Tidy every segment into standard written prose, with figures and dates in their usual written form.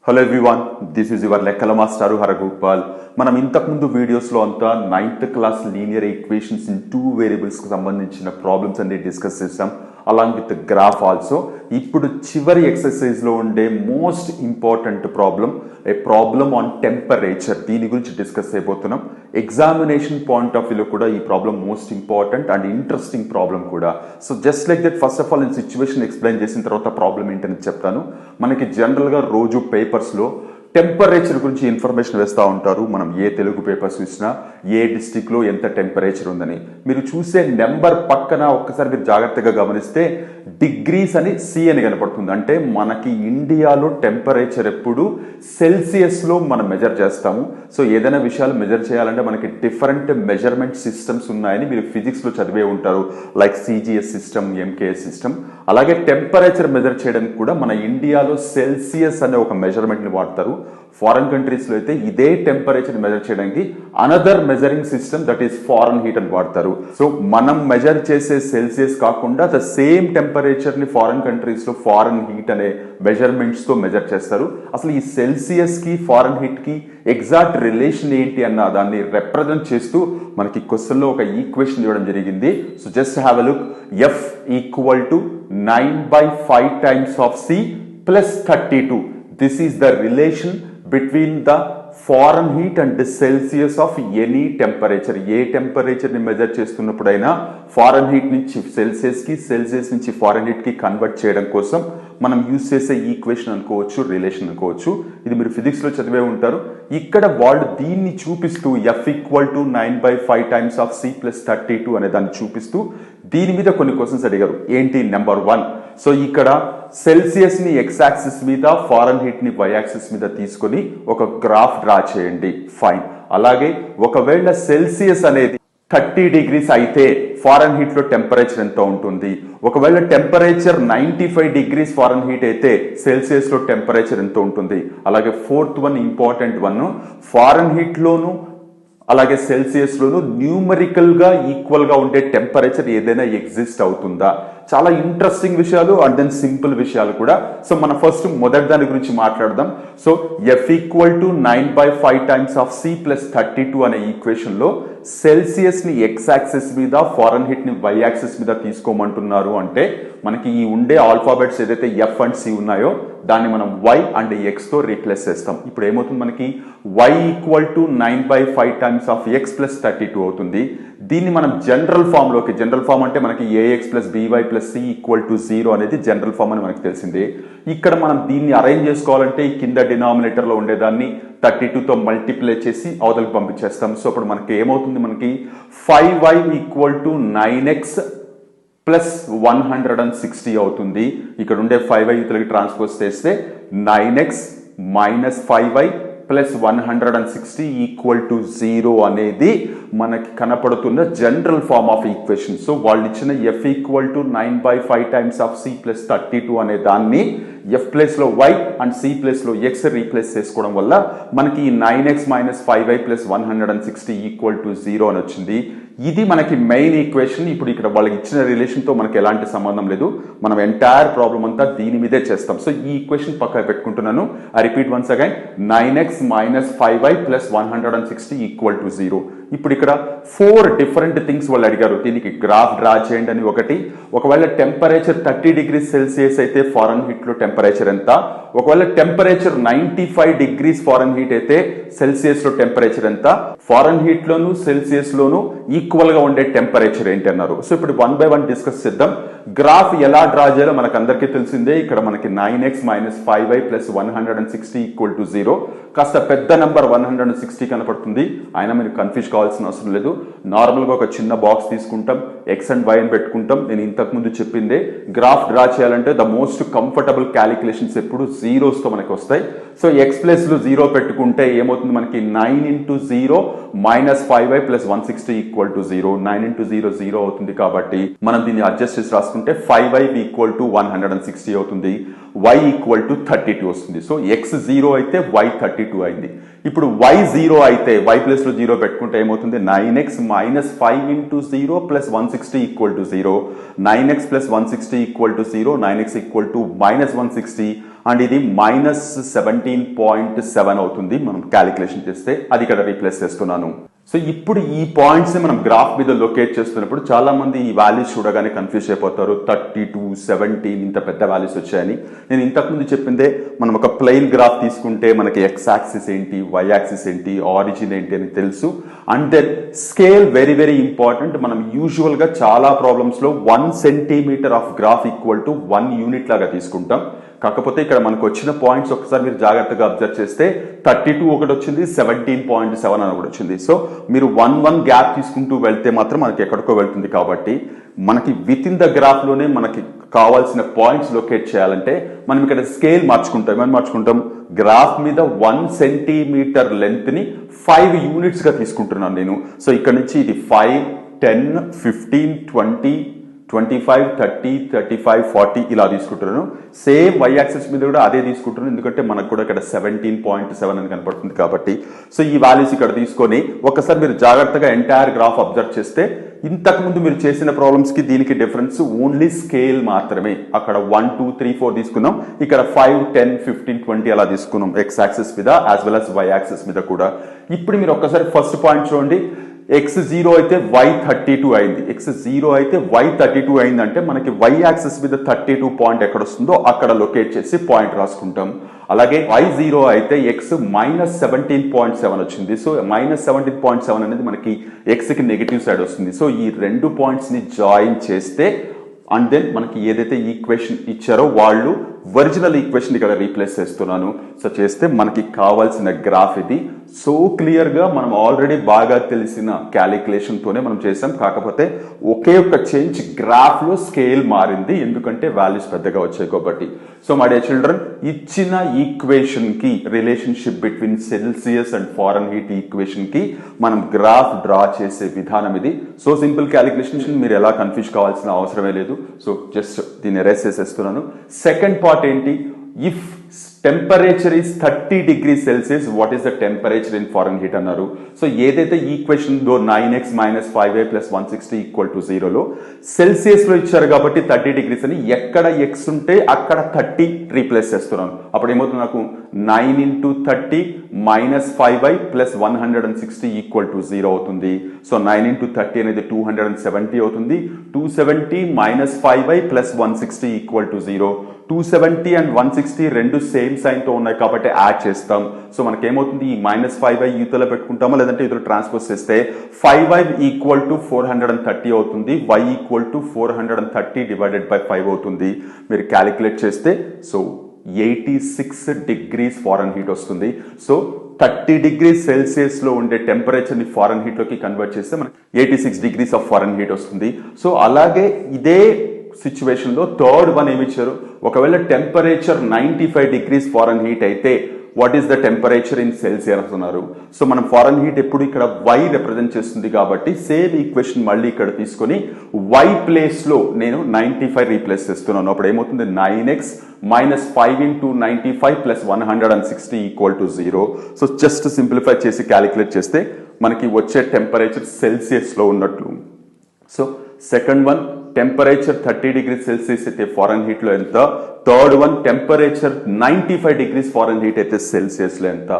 Hello everyone, this is your లెక్కల master Haragopal. మనం ఇంతకుముందు వీడియోస్లో అంతా 9th class linear equations in 2 వేరియబుల్స్కి సంబంధించిన ప్రాబ్లమ్స్ అన్ని డిస్కస్ చేసాం, అలాంగ్ విత్ గ్రాఫ్ ఆల్సో. ఇప్పుడు చివరి ఎక్సర్సైజ్లో ఉండే most important problem, A problem on temperature, దీని గురించి డిస్కస్ అయిపోతున్నాం. ఎగ్జామినేషన్ పాయింట్ ఆఫ్ వ్యూలో కూడా ఈ problem most important and interesting problem కూడా. So just like that, first of all నేను సిచ్యువేషన్ ఎక్స్ప్లెయిన్ చేసిన తర్వాత ప్రాబ్లం ఏంటని చెప్తాను. మనకి జనరల్గా రోజు పేపర్స్లో టెంపరేచర్ గురించి ఇన్ఫర్మేషన్ వేస్తూ ఉంటారు. మనం ఏ తెలుగు పేపర్స్ చూసినా ఏ డిస్టిక్లో ఎంత టెంపరేచర్ ఉందని మీరు చూసే నెంబర్ పక్కన ఒక్కసారి మీరు జాగ్రత్తగా గమనిస్తే డిగ్రీస్ అని సి అని కనపడుతుంది. అంటే మనకి ఇండియాలో టెంపరేచర్ ఎప్పుడు సెల్సియస్లో మనం మెజర్ చేస్తాము. సో ఏదైనా విషయాలు మెజర్ చేయాలంటే మనకి డిఫరెంట్ మెజర్మెంట్ సిస్టమ్స్ ఉన్నాయని మీరు ఫిజిక్స్లో చదివే ఉంటారు, like CGS system, MKS system. అలాగే టెంపరేచర్ మెజర్ చేయడానికి కూడా మన ఇండియాలో సెల్సియస్ అనే ఒక మెజర్మెంట్ని వాడతారు. ఫారెన్ కంట్రీస్లో అయితే ఇదే టెంపరేచర్ మెజర్ చేయడానికి another measuring system, that is foreign heat అని వాడతారు. సో మనం మెజర్ చేసే సెల్సియస్ కాకుండా ద సేమ్ టెంపరేచర్ ని ఫారెన్ కంట్రీస్ లో ఫారెన్ హీట్ అనే మెజర్మెంట్స్ తో మెజర్ చేస్తారు. అసలు ఈ సెల్సియస్ కి ఫారెన్ హీట్ కి ఎగ్జాక్ట్ రిలేషన్ ఏంటి అన్న దాన్ని రిప్రజెంట్ చేస్తూ మనకి క్వశ్చన్ లో ఒక ఈక్వేషన్ ఇవ్వడం జరిగింది. So just have a look. F equal to 9/5 times of C plus 32. This is the relation between the foreign heat and Celsius of any temperature. A temperature ని మెజర్ చేస్తున్నప్పుడైనా ఫారెన్ హీట్ నుంచి Celsius కి, Celsius నుంచి foreign heat కి convert చేయడం కోసం మనం use చేసే equation అనుకోవచ్చు, రిలేషన్ అనుకోవచ్చు. ఇది మీరు ఫిజిక్స్ లో చదివే ఉంటారు. ఇక్కడ వాళ్ళు దీన్ని చూపిస్తూ F equal to 9/5 times of C plus 32 అనే దాన్ని చూపిస్తూ దీని మీద కొన్ని క్వశ్చన్స్ అడిగారు. ఏంటి? నెంబర్ 1, సో ఇక్కడ సెల్సియస్ ని ఎక్స్ యాక్సిస్ మీద, ఫారెన్ హీట్ ని వై యాక్సిస్ మీద తీసుకొని ఒక గ్రాఫ్ డ్రా చేయండి. ఫైన్. అలాగే ఒకవేళ సెల్సియస్ అనేది 30 degrees అయితే ఫారెన్ హీట్ లో టెంపరేచర్ ఎంత ఉంటుంది? ఒకవేళ టెంపరేచర్ 95 degrees ఫారెన్ హీట్ అయితే సెల్సియస్ లో టెంపరేచర్ ఎంత ఉంటుంది? అలాగే 4th one, important one, Fahrenheit లోను అలాగే సెల్సియస్ లోను న్యూమరికల్ గా ఈక్వల్ గా ఉండే టెంపరేచర్ ఏదైనా ఎగ్జిస్ట్ అవుతుందా? చాలా ఇంట్రెస్టింగ్ విషయాలు అండ్ దెన్ సింపుల్ విషయాలు కూడా. సో మనం ఫస్ట్ మొదటి దాని గురించి మాట్లాడదాం. So F equal to 9/5 times of C plus 32 అనే ఈక్వేషన్ లో సెల్సియస్ ని ఎక్స్ యాక్సిస్ మీద, ఫారెన్ హీట్ ని వై యాక్సిస్ మీద తీసుకోమంటున్నారు. అంటే మనకి ఈ ఉండే ఆల్ఫాబెట్స్ ఏదైతే F అండ్ C ఉన్నాయో దాన్ని మనం y అండ్ x తో రీప్లేస్ చేస్తాం. ఇప్పుడు ఏమవుతుంది? మనకి y equal to 9/5 times of x plus 32 అవుతుంది. దీన్ని మనం జనరల్ ఫామ్ లోకి, జనరల్ ఫామ్ అంటే మనకి ax plus by plus c equal to 0 అనేది జనరల్ ఫామ్ అని మనకి తెలిసిందే. ఇక్కడ మనం దీన్ని అరేంజ్ చేసుకోవాలంటే ఈ కింద డినామినేటర్ లో ఉండేదాన్ని 32 తో మల్టిప్లై చేసి అవతలకి పంపించేస్తాం. సో అప్పుడు మనకి ఏమవుతుంది? మనకి 5y equal to 9x plus 160 అవుతుంది. ఇక్కడ ఉండే 5y ఇతలకి ట్రాన్స్పోజ్ చేస్తే 9x minus 5y plus 160 equal to 0 అనేది మనకి కనపడుతున్న general form of equation. So వాళ్ళు ఇచ్చిన F equal to 9/5 times of C plus 32 అనే దాన్ని F ప్లేస్ లో y అండ్ C ప్లేస్ లో x రీప్లేస్ చేసుకోవడం వల్ల మనకి 9x minus 5y plus 160 equal to 0 అని వచ్చింది. ఇది మనకి మెయిన్ ఈక్వేషన్. ఇప్పుడు ఇక్కడ వాళ్ళకి ఇచ్చిన రిలేషన్ తో మనకి ఎలాంటి సంబంధం లేదు. మనం ఎంటైర్ ప్రాబ్లం అంతా దీని మీదే చేస్తాం. సో ఈ ఈక్వేషన్ పక్కన పెట్టుకుంటున్నాను. I repeat once again, 9x minus 5y plus 160 equal to 0. ఇప్పుడు ఇక్కడ 4 డిఫరెంట్ థింగ్స్ వాళ్ళు అడిగారు. దీనికి గ్రాఫ్ డ్రా చేయండి అని ఒకటి. ఒకవేళ టెంపరేచర్ 30 degrees సెల్సియస్ అయితే ఫారెన్ హీట్ లో టెంపరేచర్ ఎంత? ఒకవేళ టెంపరేచర్ 95 degrees ఫారెన్ హీట్ అయితే సెల్సియస్ లో టెంపరేచర్ ఎంత? ఫారెన్ హీట్ లోను సెల్సియస్ లోను ఈక్వల్ గా ఉండే టెంపరేచర్ ఏంటి అన్నారు. సో ఇప్పుడు 1 by 1 డిస్కస్ చేద్దాం. గ్రాఫ్ ఎలా డ్రా చేయాలో మనకు అందరికీ తెలిసిందే. ఇక్కడ మనకి 9x minus 5y plus 160 equal to 0. కాస్త పెద్ద నెంబర్ 160 కనపడుతుంది. అయినా మీరు కన్ఫ్యూజ్ కావాల్సిన అవసరం లేదు. నార్మల్గా ఒక చిన్న బాక్స్ తీసుకుంటాం, ఎక్స్ అండ్ వై అని పెట్టుకుంటాం. నేను ఇంతకు ముందు చెప్పిందే, గ్రాఫ్ డ్రా చేయాలంటే ద మోస్ట్ కంఫర్టబుల్ క్యాలిక్యులేషన్స్ ఎప్పుడు జీరోస్ తో మనకి వస్తాయి. సో ఎక్స్ ప్లస్ లో 0 పెట్టుకుంటే ఏమవుతుంది? మనకి 9 into 0 minus 5y plus 160 equal to 0. 9 into 0 0 అవుతుంది. కాబట్టి మనం దీన్ని అడ్జస్ట్ చేసి రాసుకుంటే 5y ఈక్వల్ టు 160 అవుతుంది. y ఈక్వల్ టు 32 వస్తుంది. సో x 0 అయితే y 32 అయింది. ఇప్పుడు y 0 అయితే y ప్లస్ లో 0 పెట్టుకుంటే ఏమవుతుంది? 9x minus 5 into 0 plus 160 equal to 0. 9x plus 160 equal to 0. 9x equal to minus 160. And ఇది -17.7 అవుతుంది మనం క్యాలిక్యులేషన్ చేస్తే, అది ఇక్కడ రీప్లేస్ చేస్తున్నాను. సో ఇప్పుడు ఈ పాయింట్స్ మనం గ్రాఫ్ మీద లొకేట్ చేస్తున్నప్పుడు చాలా మంది ఈ వాల్యూస్ చూడగానే కన్ఫ్యూజ్ అయిపోతారు. 32, 17 ఇంత పెద్ద వాల్యూస్ వచ్చాయని. నేను ఇంతకుముందు చెప్పిందే, మనం ఒక ప్లెయిన్ గ్రాఫ్ తీసుకుంటే మనకి ఎక్స్ యాక్సిస్ ఏంటి, వై యాక్సిస్ ఏంటి, ఆరిజిన్ ఏంటి అని తెలుసు. And then scale very very important. మనం యూజువల్గా చాలా ప్రాబ్లమ్స్లో 1 centimetre of graph equal to 1 unit లాగా తీసుకుంటాం. కాకపోతే ఇక్కడ మనకు వచ్చిన పాయింట్స్ ఒకసారి మీరు జాగ్రత్తగా అబ్జర్వ్ చేస్తే 32 ఒకటి వచ్చింది, 17.7 అని ఒకటి వచ్చింది. సో మీరు 1 గ్యాప్ తీసుకుంటూ వెళ్తే మాత్రం మనకి ఎక్కడికో వెళ్తుంది. కాబట్టి మనకి విత్ ఇన్ ద గ్రాఫ్ లోనే మనకి కావాల్సిన పాయింట్స్ లొకేట్ చేయాలంటే మనం ఇక్కడ స్కేల్ మార్చుకుంటాం. ఏమని మార్చుకుంటాం? గ్రాఫ్ మీద 1 సెంటీమీటర్ లెంత్ ని 5 యూనిట్స్ గా తీసుకుంటున్నాను నేను. సో ఇక్కడ నుంచి ఇది 5, 10, 15, 20, 25, 30, 35, 40 ఇలా తీసుకుంటున్నాను. సేమ్ వై యాక్సిస్ మీద కూడా అదే తీసుకుంటున్నాను, ఎందుకంటే మనకు కూడా ఇక్కడ 17.7 అని కనపడుతుంది కాబట్టి. సో ఈ వాల్యూస్ ఇక్కడ తీసుకొని ఒకసారి మీరు జాగ్రత్తగా ఎంటైర్ గ్రాఫ్ అబ్జర్వ్ చేస్తే ఇంతకుముందు మీరు చేసిన ప్రాబ్లమ్స్ కి దీనికి డిఫరెన్స్ ఓన్లీ స్కేల్ మాత్రమే. అక్కడ 1, 2, 3, 4 తీసుకున్నాం, ఇక్కడ 5, 10, 15, 20 అలా తీసుకున్నాం ఎక్స్ యాక్సిస్ మీద as well as y axis మీద కూడా. ఇప్పుడు మీరు ఒక్కసారి ఫస్ట్ పాయింట్ చూడండి. x0 అయితే y32 అయింది, x0 అయితే y32 అయిందంటే మనకి y యాక్సిస్ మీద 32 పాయింట్ ఎక్కడ వస్తుందో అక్కడ లొకేట్ చేసి పాయింట్ రాసుకుంటాం. అలాగే y0 అయితే x -17.7 వచ్చింది. సో -17.7 అనేది మనకి x కి నెగిటివ్ సైడ్ వస్తుంది. సో ఈ రెండు పాయింట్స్ ని జాయిన్ చేస్తే అండ్ దెన్ మనకి ఏదైతే ఈక్వేషన్ ఇచ్చారో వాళ్ళు ఒరిజినల్ ఈక్వేషన్ ఇక్కడ రీప్లేస్ చేస్తున్నాను. సో చేస్తే మనకి కావాల్సిన గ్రాఫ్ ఇది. సో క్లియర్ గా మనం ఆల్రెడీ బాగా తెలిసిన క్యాలిక్యులేషన్ తోనే మనం చేసాం. కాకపోతే ఒకే ఒక్క చేంజ్, గ్రాఫ్ లో స్కేల్ మారింది, ఎందుకంటే వాల్యూస్ పెద్దగా వచ్చాయి కాబట్టి. సో మై డియర్ చిల్డ్రన్, ఇచ్చిన ఈక్వేషన్ కి relationship between Celsius and foreign heat equation కి మనం గ్రాఫ్ డ్రా చేసే విధానం ఇది. సో సింపుల్ క్యాలిక్యులేషన్, మీరు ఎలా కన్ఫ్యూజ్ కావాల్సిన అవసరమే లేదు. సో జస్ట్ దీన్ని ఎరేస్ చేసేస్తున్నాను. సెకండ్ పార్ట్ ఏంటి? If temperature is 30 degrees Celsius, what is the temperature in foreign heat అన్నారు. సో ఏదైతే ఈక్వేషన్ దో 9x - 5y + 160 = 0 లో సెల్సియస్ లో ఇచ్చారు కాబట్టి 30 degrees అని, ఎక్కడ x ఉంటే అక్కడ 30 రీప్లేస్ చేస్తున్నాను. అప్పుడు ఏమవుతుంది? నాకు 9 × 30 - 5y + 160 = 0 అవుతుంది. సో 9 × 30 అనేది 270 అవుతుంది. 270 - 5y + 160 = 0. 270 and 160 రెండు సేమ్ సైన్ తో ఉన్నాయి కాబట్టి యాడ్ చేస్తాం. సో మనకి ఏమవుతుంది? ఈ -5y యూతలో పెట్టుకుంటామా, లేదంటే ఇతర ట్రాన్స్పోజ్ చేస్తే 5y = 430 అవుతుంది. y = 430 / 5 అవుతుంది. మీరు క్యాలిక్యులేట్ చేస్తే సో 86 degrees ఫారెన్ హీట్ వస్తుంది. సో 30 degrees Celsius లో ఉండే టెంపరేచర్ ని ఫారెన్ హీట్ లోకి కన్వర్ట్ చేస్తే మనకి 86 degrees ఆఫ్ ఫారెన్ హీట్ వస్తుంది. సో అలాగే ఇదే సిచ్యువేషన్ లో థర్డ్ వన్ ఏమి ఇచ్చారు? ఒకవేళ టెంపరేచర్ 95 degrees ఫారెన్ హీట్ అయితే what is the temperature in Celsius అన్నారు. సో మనం ఫారెన్ హీట్ ఎప్పుడు ఇక్కడ y రిప్రజెంట్ చేస్తుంది కాబట్టి సేమ్ ఈక్వేషన్ మళ్ళీ ఇక్కడ తీసుకొని y ప్లేస్ లో నేను 95 రీప్లేస్ చేస్తున్నాను. అప్పుడు ఏమవుతుంది? 9x - 5 × 95 + 160 = 0. సో జస్ట్ సింప్లిఫై చేసి క్యాలిక్యులేట్ చేస్తే మనకి వచ్చే టెంపరేచర్ సెల్సియస్ లో ఉన్నట్లు. So second one temperature 30 degrees Celsius అయితే ఫారెన్ హీట్ లో ఎంత? Third one temperature 95 degrees Fahrenheit అయితే సెల్సియస్ లో ఎంత?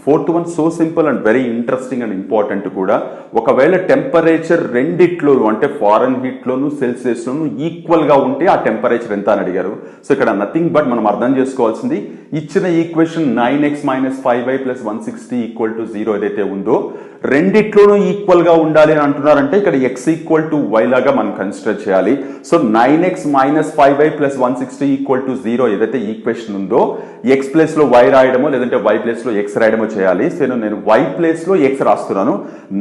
Fourth one so simple and very interesting and important కూడా. ఒకవేళ టెంపరేచర్ రెండిట్లో అంటే ఫారెన్ హీట్ లోను సెల్సియస్ లోను ఈక్వల్ గా ఉంటే ఆ టెంపరేచర్ ఎంత అని అడిగారు. సో ఇక్కడ నథింగ్ బట్ మనం అర్థం చేసుకోవాల్సింది, ఇచ్చిన ఈక్వేషన్ 9x - 5y + 160 = 0 ఏదైతే ఉందో రెండిట్లోనూ ఈక్వల్ గా ఉండాలి అని అంటున్నారంటే ఇక్కడ x = y లాగా మనం కన్సిడర్ చేయాలి. సో 9x - 5y + 160 = 0 ఏదైతే ఈక్వేషన్ ఉందో x ప్లేస్ లో y రాయడమో లేదంటే y ప్లేస్ లో x రాయడమో చేయాలి. సో నేను y ప్లేస్ లో x రాస్తున్నాను.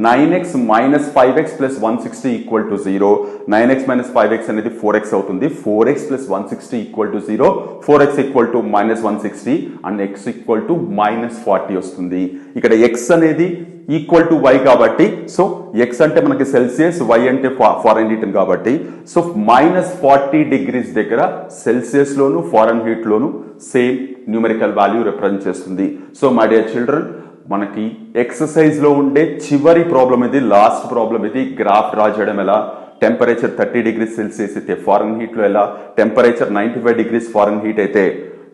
9x - 5x + 160 = 0. 9x - 5x అనేది 4x అవుతుంది. 4x + 160 = 0. 4x = -160 అండ్ x = -40 వస్తుంది. ఇక్కడ x అనేది ఈక్వల్ టు y కాబట్టి సో x అంటే మనకి సెల్సియస్, y అంటే ఫారెన్ హీట్ కాబట్టి సో -40 degrees దగ్గర సెల్సియస్ లోను ఫారెన్ హీట్ లోను సేమ్ న్యూమెరికల్ వాల్యూ రిప్రజెంట్ చేస్తుంది. సో మై డియర్ చిల్డ్రన్, మనకి ఎక్సర్సైజ్ లో ఉండే చివరి ప్రాబ్లం ఇది, లాస్ట్ ప్రాబ్లం ఇది. గ్రాఫ్ డ్రా చేయడం ఎలా? టెంపరేచర్ 30 degrees Celsius అయితే ఫారెన్ హీట్ లో ఎలా? టెంపరేచర్ 95 degrees ఫారెన్ హీట్ అయితే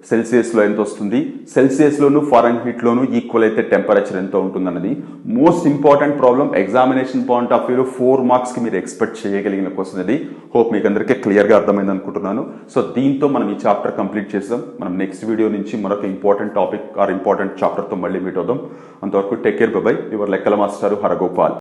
సెల్సియస్లో ఎంత వస్తుంది, సెల్సియస్లోను ఫారెన్హీట్లోను ఈక్వల్ అయితే టెంపరేచర్ ఎంత ఉంటుందన్నది most important problem. Examination point of వ్యూలో 4 మార్క్స్కి మీరు ఎక్స్పెక్ట్ చేయగలిగిన క్వశ్చన్ అది. హోప్ మీకు అందరికీ క్లియర్గా అర్థమైంది అనుకుంటున్నాను. సో దీంతో మనం ఈ చాప్టర్ కంప్లీట్ చేస్తాం. మనం నెక్స్ట్ వీడియో నుంచి మరొక ఇంపార్టెంట్ టాపిక్ ఆర్ ఇంపార్టెంట్ చాప్టర్తో మళ్ళీ మీట్ అవుదాం. అంతవరకు టేక్ కేర్, బై. యువర్ లెక్కల మాస్టర్ హరగోపాల్.